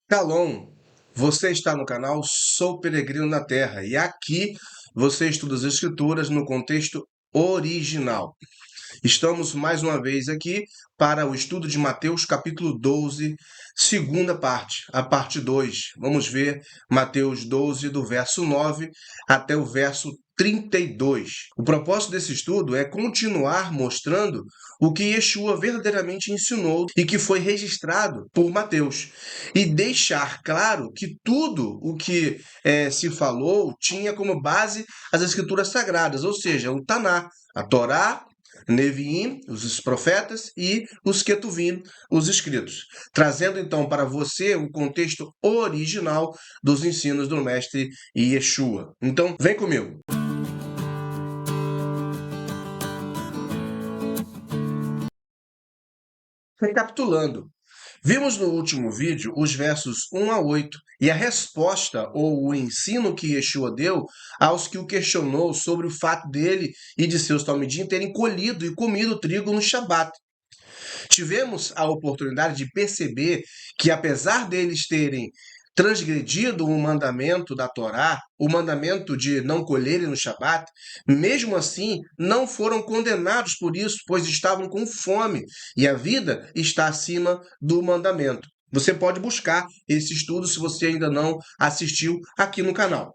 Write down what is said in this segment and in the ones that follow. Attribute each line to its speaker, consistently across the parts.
Speaker 1: Shalom, você está no canal Sou Peregrino na Terra e aqui você estuda as Escrituras no contexto original. Estamos mais uma vez aqui para o estudo de Mateus capítulo 12, segunda parte, a parte 2. Vamos ver Mateus 12, do verso 9 até o verso 32. O propósito desse estudo é continuar mostrando o que Yeshua verdadeiramente ensinou e que foi registrado por Mateus, e deixar claro que tudo o que se falou tinha como base as Escrituras Sagradas, ou seja, o Taná, a Torá, Neviim, os profetas, e os Ketuvim, os escritos, trazendo então para você o contexto original dos ensinos do mestre Yeshua. Então, vem comigo. Recapitulando, vimos no último vídeo os versos 1 a 8 e a resposta ou o ensino que Yeshua deu aos que o questionou sobre o fato dele e de seus talmidim terem colhido e comido trigo no Shabat. Tivemos a oportunidade de perceber que, apesar deles terem transgredido o mandamento da Torá, o mandamento de não colherem no Shabat, mesmo assim não foram condenados por isso, pois estavam com fome e a vida está acima do mandamento. Você pode buscar esse estudo se você ainda não assistiu aqui no canal.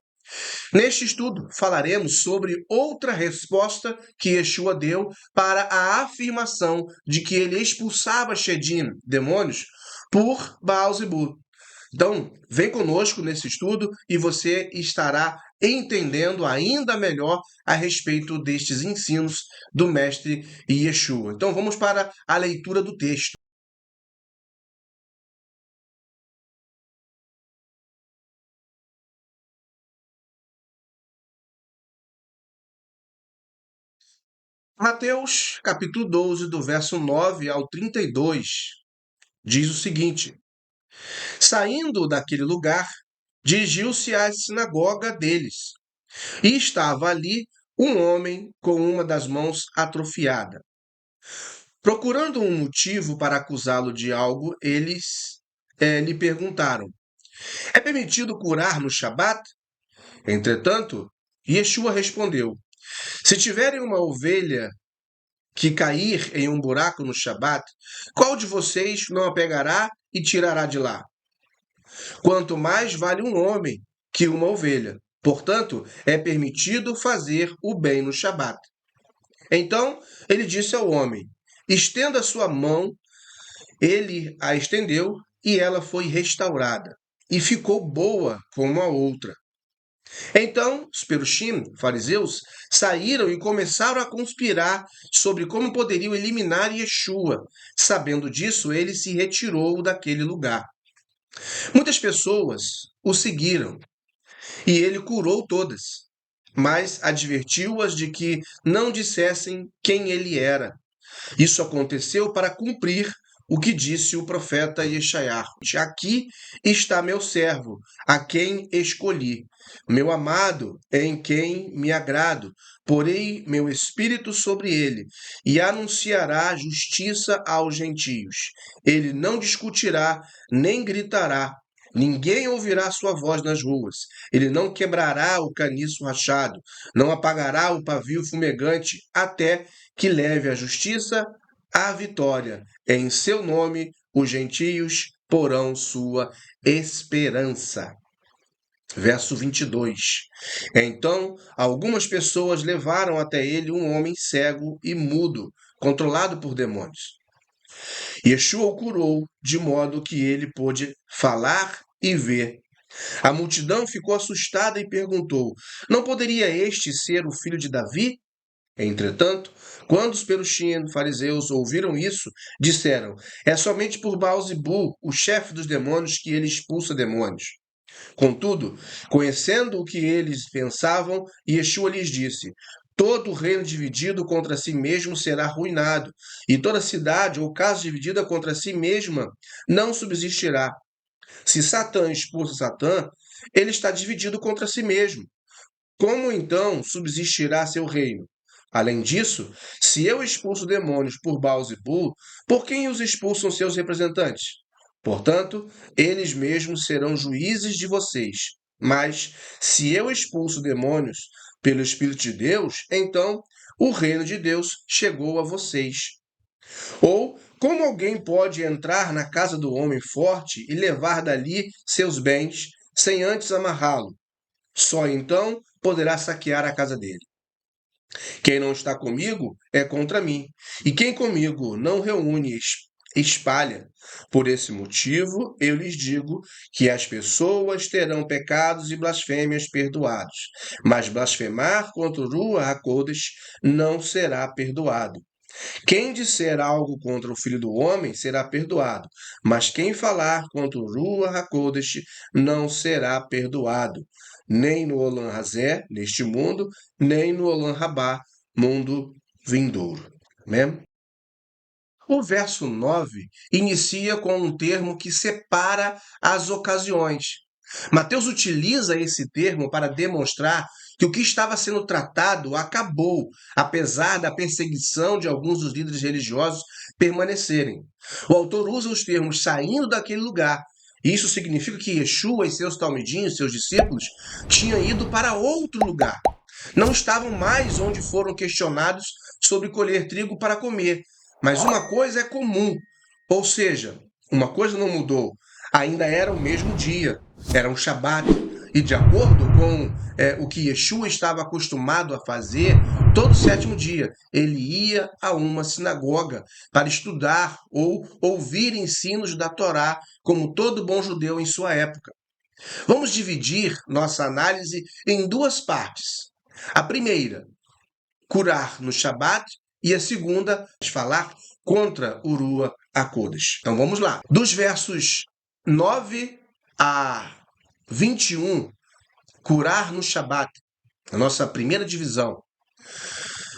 Speaker 1: Neste estudo, falaremos sobre outra resposta que Yeshua deu para a afirmação de que ele expulsava Shedim, demônios, por Baal-Zebul. Então, vem conosco nesse estudo e você estará entendendo ainda melhor a respeito destes ensinos do mestre Yeshua. Então, vamos para a leitura do texto. Mateus, capítulo 12, do verso 9 ao 32, diz o seguinte: Saindo daquele lugar, dirigiu-se à sinagoga deles. E estava ali um homem com uma das mãos atrofiada. Procurando um motivo para acusá-lo de algo, eles lhe perguntaram: É permitido curar no Shabat? Entretanto, Yeshua respondeu: Se tiverem uma ovelha que cair em um buraco no Shabat, qual de vocês não a pegará e tirará de lá? Quanto mais vale um homem que uma ovelha. Portanto, é permitido fazer o bem no Shabat. Então, ele disse ao homem: Estenda a sua mão. Ele a estendeu e ela foi restaurada. E ficou boa como a outra. Então, os perushim, fariseus, saíram e começaram a conspirar sobre como poderiam eliminar Yeshua. Sabendo disso, ele se retirou daquele lugar. Muitas pessoas o seguiram e ele curou todas, mas advertiu-as de que não dissessem quem ele era. Isso aconteceu para cumprir o que disse o profeta Yeshayahu. Aqui está meu servo, a quem escolhi, meu amado, em quem me agrado. Porei meu espírito sobre ele, e anunciará justiça aos gentios. Ele não discutirá, nem gritará. Ninguém ouvirá sua voz nas ruas. Ele não quebrará o caniço rachado, não apagará o pavio fumegante, até que leve a justiça à vitória. Em seu nome, os gentios porão sua esperança. Verso 22. Então, algumas pessoas levaram até ele um homem cego e mudo, controlado por demônios. Yeshua o curou, de modo que ele pôde falar e ver. A multidão ficou assustada e perguntou: Não poderia este ser o filho de Davi? Entretanto, quando os perushim, fariseus, ouviram isso, disseram: É somente por Baal-Zebul, o chefe dos demônios, que ele expulsa demônios. Contudo, conhecendo o que eles pensavam, Yeshua lhes disse: Todo reino dividido contra si mesmo será arruinado, e toda cidade ou casa dividida contra si mesma não subsistirá. Se Satã expulsa Satã, ele está dividido contra si mesmo. Como então subsistirá seu reino? Além disso, se eu expulso demônios por Baal-Zebul, por quem os expulsam seus representantes? Portanto, eles mesmos serão juízes de vocês. Mas, se eu expulso demônios pelo Espírito de Deus, então o reino de Deus chegou a vocês. Ou, como alguém pode entrar na casa do homem forte e levar dali seus bens, sem antes amarrá-lo? Só então poderá saquear a casa dele. Quem não está comigo é contra mim, e quem comigo não reúne, espalha. Por esse motivo, eu lhes digo que as pessoas terão pecados e blasfêmias perdoados, mas blasfemar contra o Ruach HaKodesh não será perdoado. Quem disser algo contra o Filho do Homem será perdoado, mas quem falar contra o Ruach HaKodesh não será perdoado, nem no Olam Hazé, neste mundo, nem no Olam Rabá, mundo vindouro. Amém? O verso 9 inicia com um termo que separa as ocasiões. Mateus utiliza esse termo para demonstrar que o que estava sendo tratado acabou, apesar da perseguição de alguns dos líderes religiosos permanecerem. O autor usa os termos saindo daquele lugar. Isso significa que Yeshua e seus talmidinhos, seus discípulos, tinham ido para outro lugar. Não estavam mais onde foram questionados sobre colher trigo para comer. Mas uma coisa é comum, ou seja, uma coisa não mudou. Ainda era o mesmo dia, era um Shabat. E de acordo com o que Yeshua estava acostumado a fazer, todo sétimo dia ele ia a uma sinagoga para estudar ou ouvir ensinos da Torá, como todo bom judeu em sua época. Vamos dividir nossa análise em duas partes. A primeira, curar no Shabat, e a segunda, falar contra o Ruach HaKodesh. Então vamos lá. Dos versos 9 a 21, curar no Shabat, a nossa primeira divisão.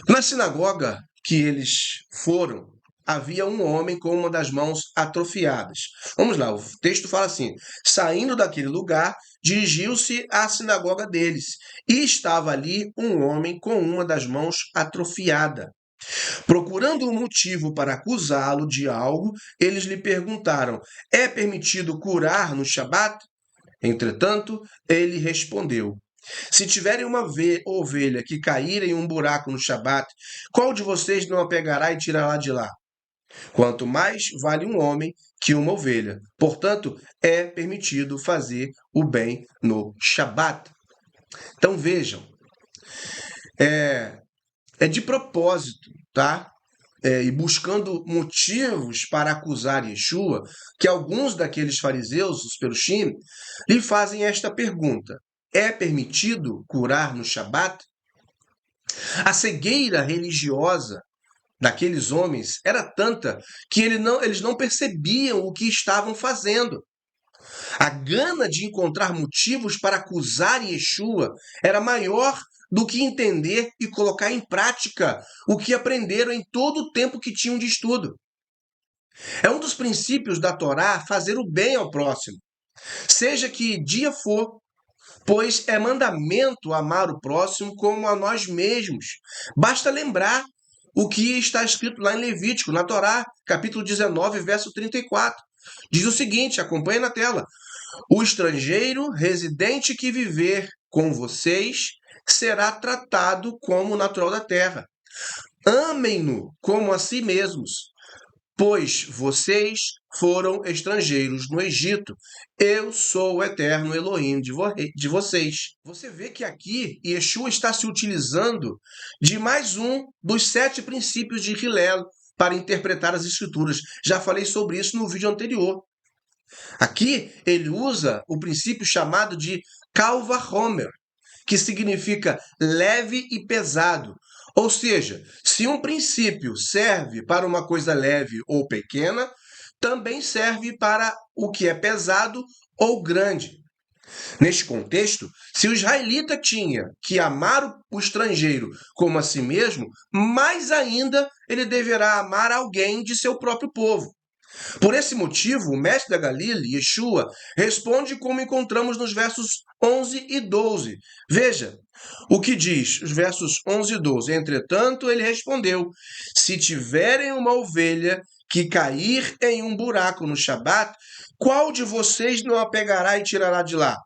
Speaker 1: Na sinagoga que eles foram, havia um homem com uma das mãos atrofiadas. Vamos lá, o texto fala assim: saindo daquele lugar, dirigiu-se à sinagoga deles, e estava ali um homem com uma das mãos atrofiada. Procurando um motivo para acusá-lo de algo, eles lhe perguntaram: é permitido curar no Shabat? Entretanto, ele respondeu: se tiverem uma ovelha que cair em um buraco no Shabat, qual de vocês não a pegará e tirará de lá? Quanto mais vale um homem que uma ovelha. Portanto, é permitido fazer o bem no Shabat. Então vejam, é de propósito, tá? E buscando motivos para acusar Yeshua, que alguns daqueles fariseus, os perushim, lhe fazem esta pergunta: é permitido curar no Shabat? A cegueira religiosa daqueles homens era tanta que eles não percebiam o que estavam fazendo. A gana de encontrar motivos para acusar Yeshua era maior do que entender e colocar em prática o que aprenderam em todo o tempo que tinham de estudo. É um dos princípios da Torá fazer o bem ao próximo, seja que dia for, pois é mandamento amar o próximo como a nós mesmos. Basta lembrar o que está escrito lá em Levítico, na Torá, capítulo 19, verso 34. Diz o seguinte, acompanha na tela: o estrangeiro residente que viver com vocês será tratado como natural da terra. Amem-no como a si mesmos, pois vocês foram estrangeiros no Egito. Eu sou o eterno Elohim de vocês. Você vê que aqui Yeshua está se utilizando de mais um dos 7 princípios de Hillel para interpretar as escrituras. Já falei sobre isso no vídeo anterior. Aqui ele usa o princípio chamado de Kal Vachomer, que significa leve e pesado. Ou seja, se um princípio serve para uma coisa leve ou pequena, também serve para o que é pesado ou grande. Neste contexto, se o israelita tinha que amar o estrangeiro como a si mesmo, mais ainda ele deverá amar alguém de seu próprio povo. Por esse motivo, o mestre da Galilei, Yeshua, responde como encontramos nos versos 11 e 12. Veja o que diz, os versos 11 e 12. Entretanto, ele respondeu: se tiverem uma ovelha que cair em um buraco no Shabat, qual de vocês não a pegará e tirará de lá?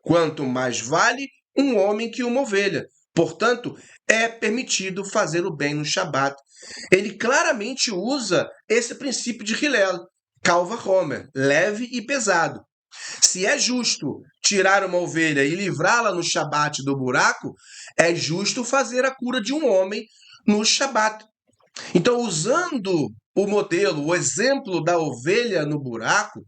Speaker 1: Quanto mais vale um homem que uma ovelha. Portanto, é permitido fazer o bem no Shabat. Ele claramente usa esse princípio de Hillel, Calva Homer, leve e pesado. Se é justo tirar uma ovelha e livrá-la no Shabat do buraco, é justo fazer a cura de um homem no Shabat. Então, usando o modelo, o exemplo da ovelha no buraco,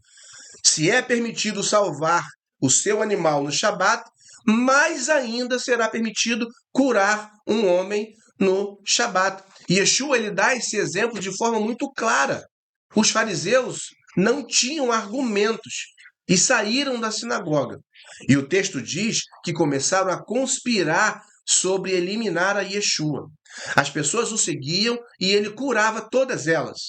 Speaker 1: se é permitido salvar o seu animal no Shabat, mais ainda será permitido curar um homem no Shabat. E Yeshua ele dá esse exemplo de forma muito clara. Os fariseus não tinham argumentos e saíram da sinagoga. E o texto diz que começaram a conspirar sobre eliminar a Yeshua. As pessoas o seguiam e ele curava todas elas.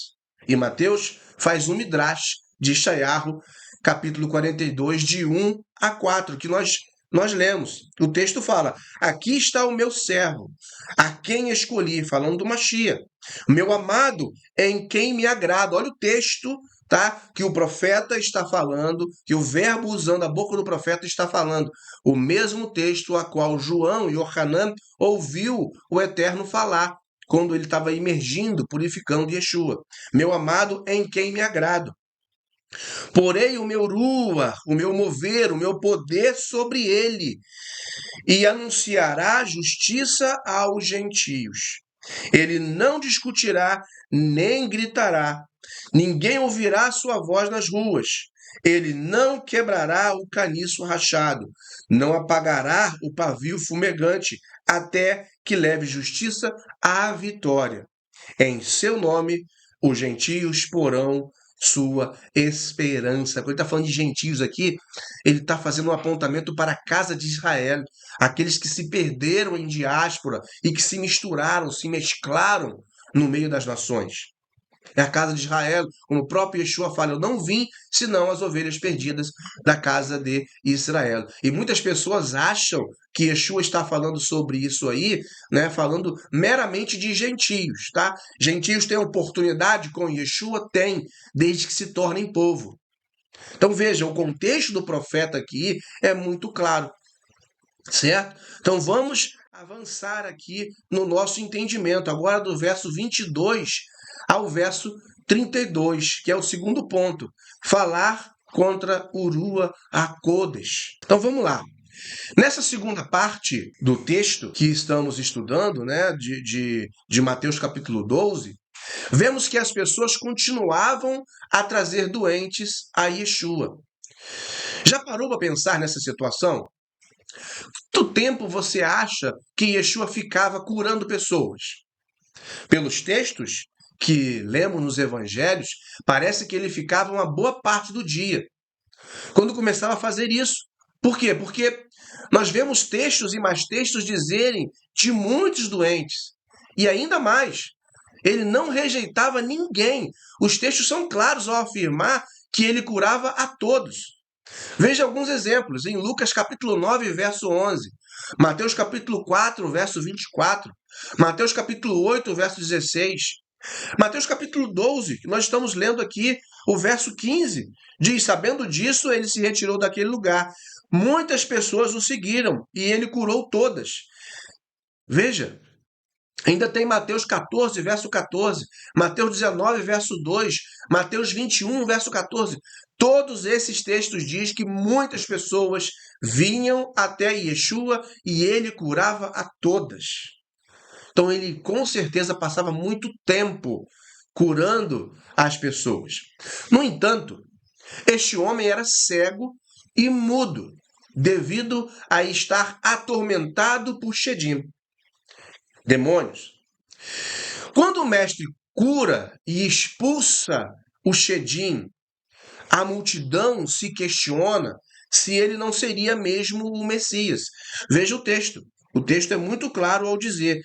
Speaker 1: E Mateus faz um midrash de Shayahu, capítulo 42, de 1 a 4, que nós lemos. O texto fala: aqui está o meu servo, a quem escolhi, falando do Mashiach. Meu amado, em quem me agrada. Olha o texto, tá? Que o profeta está falando, que o verbo usando a boca do profeta está falando. O mesmo texto a qual João e Yohanan ouviu o Eterno falar, quando ele estava imergindo, purificando Yeshua. Meu amado, em quem me agrado. Porei o meu rua, o meu mover, o meu poder sobre ele, e anunciará justiça aos gentios. Ele não discutirá, nem gritará. Ninguém ouvirá sua voz nas ruas. Ele não quebrará o caniço rachado, não apagará o pavio fumegante, até que leve justiça à vitória. Em seu nome, os gentios porão sua esperança. Quando ele está falando de gentios aqui, ele está fazendo um apontamento para a casa de Israel, aqueles que se perderam em diáspora e que se misturaram, se mesclaram no meio das nações. É a casa de Israel, como o próprio Yeshua fala, eu não vim senão as ovelhas perdidas da casa de Israel. E muitas pessoas acham que Yeshua está falando sobre isso aí, né, falando meramente de gentios, tá? Gentios têm oportunidade com Yeshua? Tem, desde que se tornem povo. Então veja, o contexto do profeta aqui é muito claro, certo? Então vamos avançar aqui no nosso entendimento, agora do verso 22 ao verso 32, que é o segundo ponto, falar contra Urua HaKodesh. Então vamos lá. Nessa segunda parte do texto que estamos estudando, né, de Mateus capítulo 12, vemos que as pessoas continuavam a trazer doentes a Yeshua. Já parou para pensar nessa situação? Quanto tempo você acha que Yeshua ficava curando pessoas? Pelos textos que lemos nos evangelhos, parece que ele ficava uma boa parte do dia. Quando começava a fazer isso. Por quê? Porque nós vemos textos e mais textos dizerem de muitos doentes. E ainda mais, ele não rejeitava ninguém. Os textos são claros ao afirmar que ele curava a todos. Veja alguns exemplos em Lucas capítulo 9, verso 11, Mateus capítulo 4, verso 24, Mateus capítulo 8, verso 16, Mateus capítulo 12, que nós estamos lendo aqui, o verso 15, diz, sabendo disso, ele se retirou daquele lugar. Muitas pessoas o seguiram e ele curou todas. Veja, ainda tem Mateus 14, verso 14, Mateus 19, verso 2, Mateus 21, verso 14. Todos esses textos dizem que muitas pessoas vinham até Yeshua e ele curava a todas. Então ele com certeza passava muito tempo curando as pessoas. No entanto, este homem era cego e mudo, devido a estar atormentado por Shedim, demônios. Quando o mestre cura e expulsa o Shedim, a multidão se questiona se ele não seria mesmo o Messias. Veja o texto. O texto é muito claro ao dizer,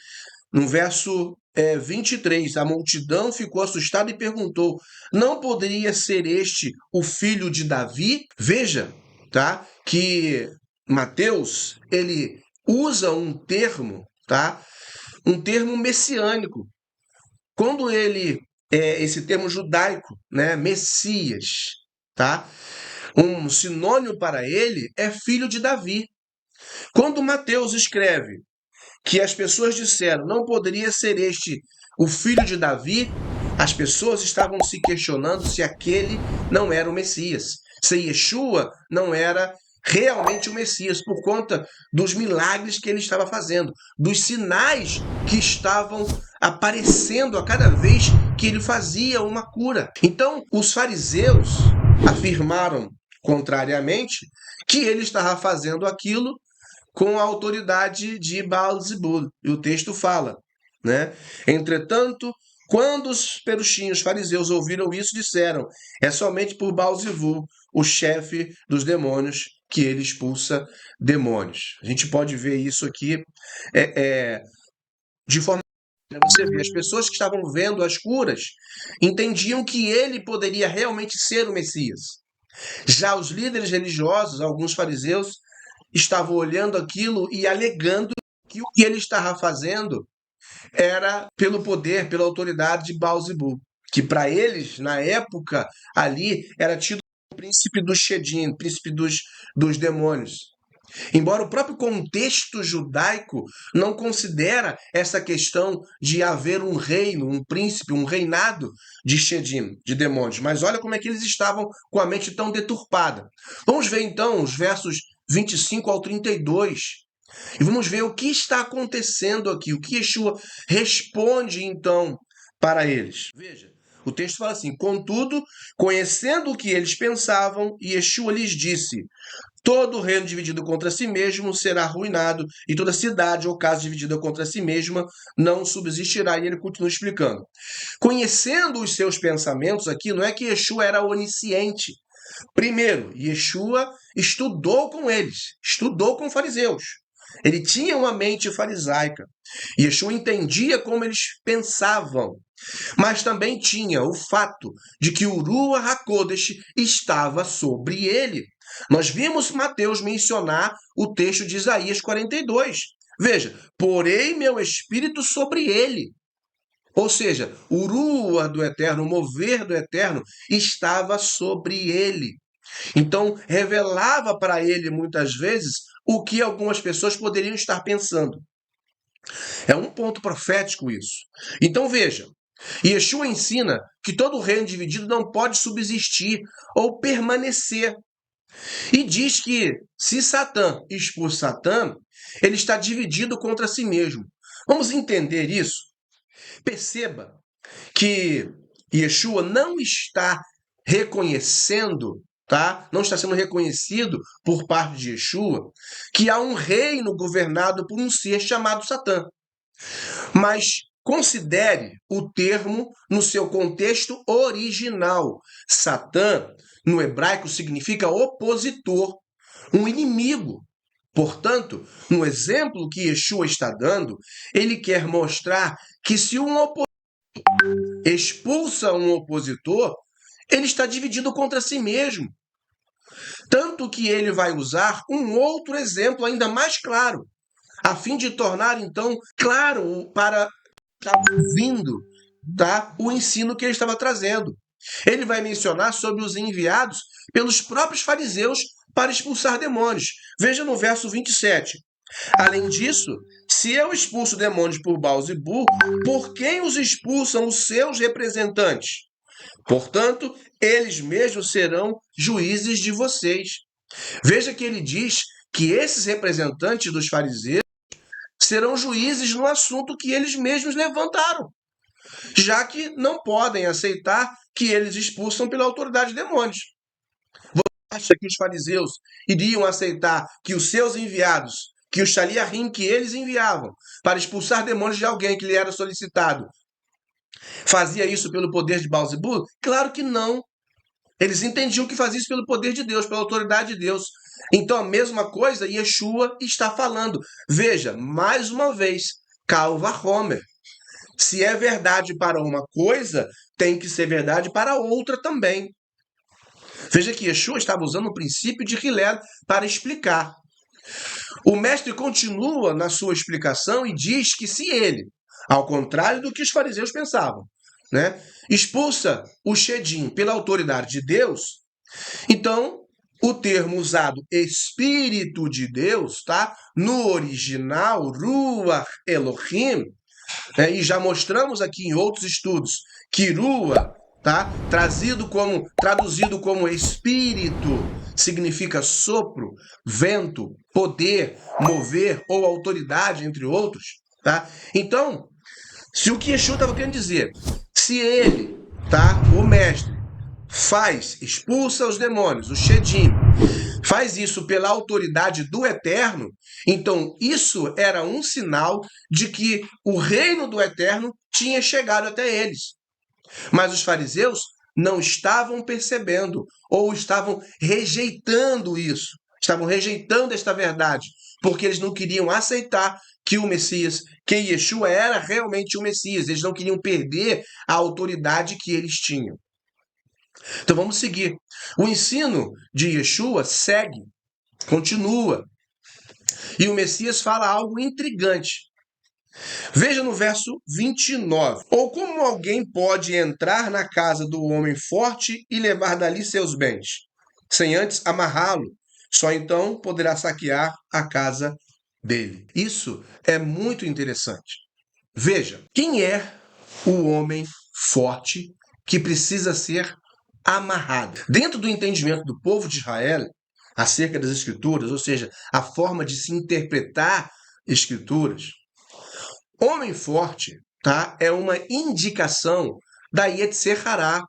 Speaker 1: no verso 23, a multidão ficou assustada e perguntou, não poderia ser este o filho de Davi? Veja, tá, que Mateus, ele usa um termo, tá, um termo messiânico. Quando ele esse termo judaico, né? Messias, tá? Um sinônimo para ele é filho de Davi. Quando Mateus escreve que as pessoas disseram não poderia ser este o filho de Davi, as pessoas estavam se questionando se aquele não era o Messias, se Yeshua não era realmente o Messias, por conta dos milagres que ele estava fazendo, dos sinais que estavam aparecendo a cada vez que ele fazia uma cura. Então, os fariseus afirmaram, contrariamente, que ele estava fazendo aquilo com a autoridade de Baal-zebul. E o texto fala, né? Entretanto, quando os peruxinhos fariseus ouviram isso, disseram: é somente por Baal-zebul, o chefe dos demônios, que ele expulsa demônios. A gente pode ver isso aqui de forma. Você vê, as pessoas que estavam vendo as curas entendiam que ele poderia realmente ser o Messias. Já os líderes religiosos, alguns fariseus, estavam olhando aquilo e alegando que o que ele estava fazendo era pelo poder, pela autoridade de Baal-zebul, que para eles, na época ali, era tido como príncipe dos Shedim, príncipe dos demônios. Embora o próprio contexto judaico não considera essa questão de haver um reino, um príncipe, um reinado de Shedim, de demônios. Mas olha como é que eles estavam com a mente tão deturpada. Vamos ver então os versos 25 ao 32. E vamos ver o que está acontecendo aqui, o que Yeshua responde então para eles. Veja, o texto fala assim: contudo, conhecendo o que eles pensavam, Yeshua lhes disse: todo reino dividido contra si mesmo será arruinado, e toda cidade ou casa dividida contra si mesma não subsistirá. E ele continua explicando. Conhecendo os seus pensamentos aqui, não é que Yeshua era onisciente. Primeiro, Yeshua estudou com eles, estudou com fariseus. Ele tinha uma mente farisaica. Yeshua entendia como eles pensavam. Mas também tinha o fato de que o Ruach HaKodesh estava sobre ele. Nós vimos Mateus mencionar o texto de Isaías 42. Veja, porei meu espírito sobre ele. Ou seja, o Ruach do Eterno, o mover do Eterno, estava sobre ele. Então, revelava para ele, muitas vezes, o que algumas pessoas poderiam estar pensando. É um ponto profético isso. Então, veja, Yeshua ensina que todo reino dividido não pode subsistir ou permanecer. E diz que, se Satã expor Satã, ele está dividido contra si mesmo. Vamos entender isso? Perceba que Yeshua não está reconhecendo, tá? Não está sendo reconhecido por parte de Yeshua que há um reino governado por um ser chamado Satã. Mas considere o termo no seu contexto original. Satã, no hebraico, significa opositor, um inimigo. Portanto, no exemplo que Yeshua está dando, ele quer mostrar que se um opositor expulsa um opositor, ele está dividido contra si mesmo. Tanto que ele vai usar um outro exemplo ainda mais claro, a fim de tornar, então, claro para estar ouvindo, tá, o ensino que ele estava trazendo. Ele vai mencionar sobre os enviados pelos próprios fariseus para expulsar demônios. Veja no verso 27. Além disso, se eu expulso demônios por Baal-zebul, por quem os expulsam os seus representantes? Portanto, eles mesmos serão juízes de vocês. Veja que ele diz que esses representantes dos fariseus serão juízes no assunto que eles mesmos levantaram, já que não podem aceitar que eles expulsam pela autoridade de demônios. Você acha que os fariseus iriam aceitar que os seus enviados, que o Shaliachim que eles enviavam para expulsar demônios de alguém que lhe era solicitado, fazia isso pelo poder de Baal-zebul? Claro que não. Eles entendiam que fazia isso pelo poder de Deus, pela autoridade de Deus. Então, a mesma coisa, Yeshua está falando. Veja, mais uma vez, Calva Homer. Se é verdade para uma coisa, tem que ser verdade para outra também. Veja que Yeshua estava usando o princípio de Hillel para explicar. O mestre continua na sua explicação e diz que se ele, ao contrário do que os fariseus pensavam, né, expulsa o Shedim pela autoridade de Deus, então o termo usado Espírito de Deus, tá? No original, Ruach Elohim, né, e já mostramos aqui em outros estudos que Ruach, tá? Traduzido como espírito, significa sopro, vento, poder, mover ou autoridade, entre outros, tá? Então, se o que Yeshua estava querendo dizer, se ele, tá, o mestre, expulsa os demônios, o Shedim, faz isso pela autoridade do Eterno, então isso era um sinal de que o reino do Eterno tinha chegado até eles. Mas os fariseus não estavam percebendo ou estavam rejeitando isso, estavam rejeitando esta verdade, porque eles não queriam aceitar que o Messias, que Yeshua era realmente o Messias, eles não queriam perder a autoridade que eles tinham. Então vamos seguir. O ensino de Yeshua segue, continua. E o Messias fala algo intrigante. Veja no verso 29. Ou como alguém pode entrar na casa do homem forte e levar dali seus bens, sem antes amarrá-lo? Só então poderá saquear a casa dele. Isso é muito interessante. Veja, quem é o homem forte que precisa ser amarrado? Dentro do entendimento do povo de Israel acerca das Escrituras, ou seja, a forma de se interpretar Escrituras, homem forte, tá, é uma indicação da Yetzer Hará.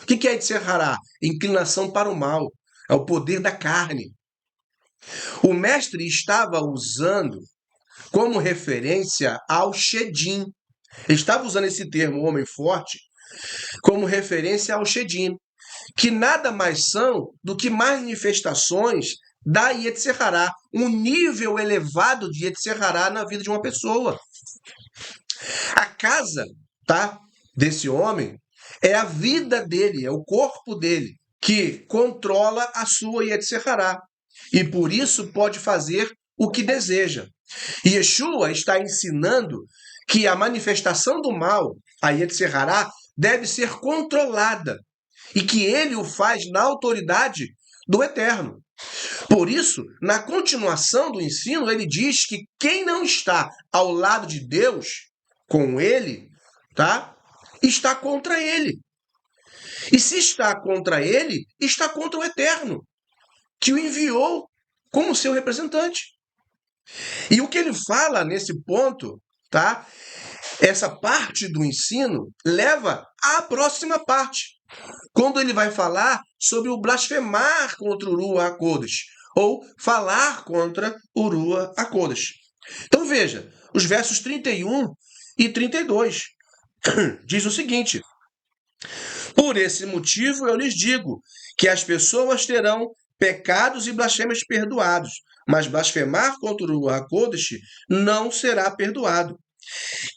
Speaker 1: O que é Yetzer Hará? Inclinação para o mal, é o poder da carne. O mestre estava usando como referência ao Shedim. Ele estava usando esse termo, homem forte, como referência ao Shedim, que nada mais são do que manifestações da Yetzer Hará, um nível elevado de Yetzer Hará na vida de uma pessoa. A casa, tá, desse homem é a vida dele, é o corpo dele, que controla a sua Yetzer Hará, e por isso pode fazer o que deseja. E Yeshua está ensinando que a manifestação do mal, a Yetzer Hará, deve ser controlada e que ele o faz na autoridade do Eterno. Por isso, na continuação do ensino, ele diz que quem não está ao lado de Deus, com ele, tá, está contra ele. E se está contra ele, está contra o Eterno, que o enviou como seu representante. E o que ele fala nesse ponto, tá? Essa parte do ensino leva à próxima parte, quando ele vai falar sobre o blasfemar contra o Ruach HaKodesh, ou falar contra o Ruach HaKodesh. Então veja, os versos 31 e 32 diz o seguinte: por esse motivo eu lhes digo que as pessoas terão pecados e blasfêmias perdoados, mas blasfemar contra o Ruach HaKodesh não será perdoado.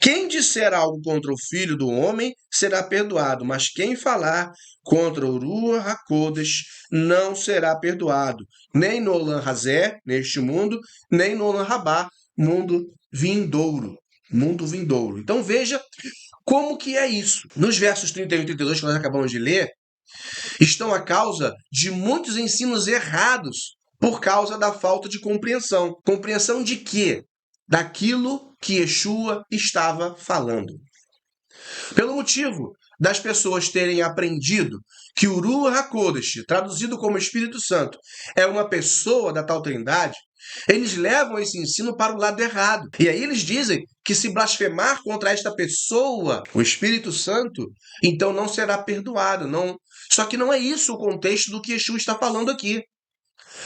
Speaker 1: Quem disser algo contra o Filho do Homem será perdoado, mas quem falar contra o Ruach HaKodesh não será perdoado, nem no Olam Hazé, neste mundo, nem no Olam Rabá, mundo vindouro. Mundo vindouro. Então veja como que é isso. Nos versos 31 e 32 que nós acabamos de ler, estão a causa de muitos ensinos errados por causa da falta de compreensão. Compreensão de quê? Daquilo que Yeshua estava falando. Pelo motivo das pessoas terem aprendido que o Ruach HaKodesh, traduzido como Espírito Santo, é uma pessoa da tal Trindade, eles levam esse ensino para o lado errado. E aí eles dizem que se blasfemar contra esta pessoa, o Espírito Santo, então não será perdoado. Não. Só que não é isso o contexto do que Yeshua está falando aqui.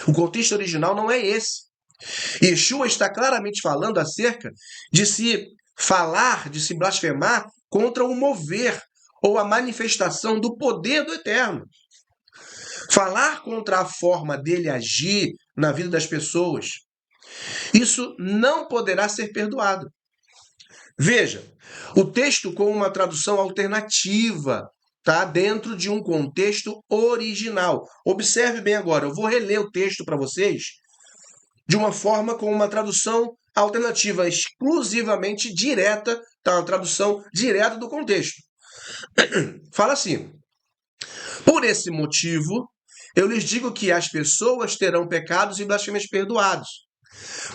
Speaker 1: O contexto original não é esse. Yeshua está claramente falando acerca de se falar, de se blasfemar contra o mover ou a manifestação do poder do Eterno. Falar contra a forma dele agir na vida das pessoas. Isso não poderá ser perdoado. Veja, o texto com uma tradução alternativa, tá? Dentro de um contexto original. Observe bem agora, eu vou reler o texto para vocês de uma forma com uma tradução alternativa, exclusivamente direta, tá? Uma tradução direta do contexto. Fala assim: por esse motivo, eu lhes digo que as pessoas terão pecados e blasfêmias perdoados.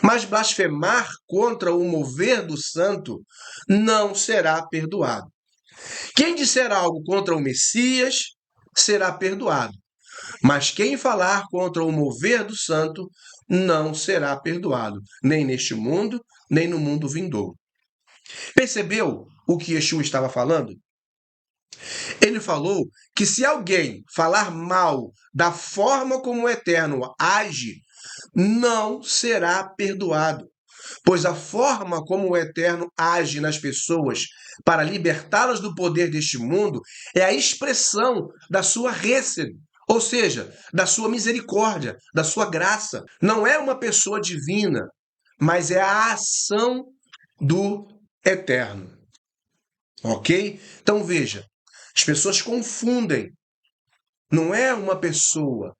Speaker 1: Mas blasfemar contra o mover do santo não será perdoado. Quem disser algo contra o Messias será perdoado. Mas quem falar contra o mover do santo não será perdoado, nem neste mundo, nem no mundo vindouro. Percebeu o que Yeshua estava falando? Ele falou que se alguém falar mal da forma como o Eterno age, não será perdoado. Pois a forma como o Eterno age nas pessoas para libertá-las do poder deste mundo é a expressão da sua hesed, ou seja, da sua misericórdia, da sua graça. Não é uma pessoa divina, mas é a ação do Eterno. Ok? Então veja, as pessoas confundem. Não é uma pessoa.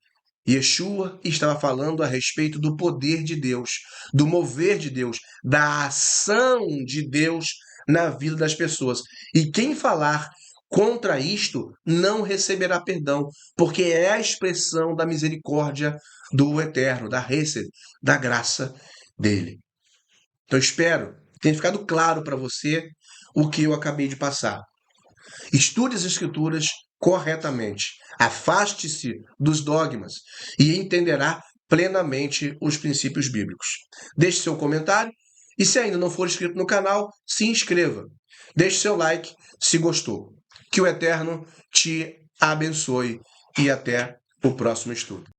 Speaker 1: Yeshua estava falando a respeito do poder de Deus, do mover de Deus, da ação de Deus na vida das pessoas. E quem falar contra isto não receberá perdão, porque é a expressão da misericórdia do Eterno, da Hesed, da graça dele. Então espero que tenha ficado claro para você o que eu acabei de passar. Estude as Escrituras corretamente. Afaste-se dos dogmas e entenderá plenamente os princípios bíblicos. Deixe seu comentário e, se ainda não for inscrito no canal, se inscreva. Deixe seu like se gostou. Que o Eterno te abençoe e até o próximo estudo.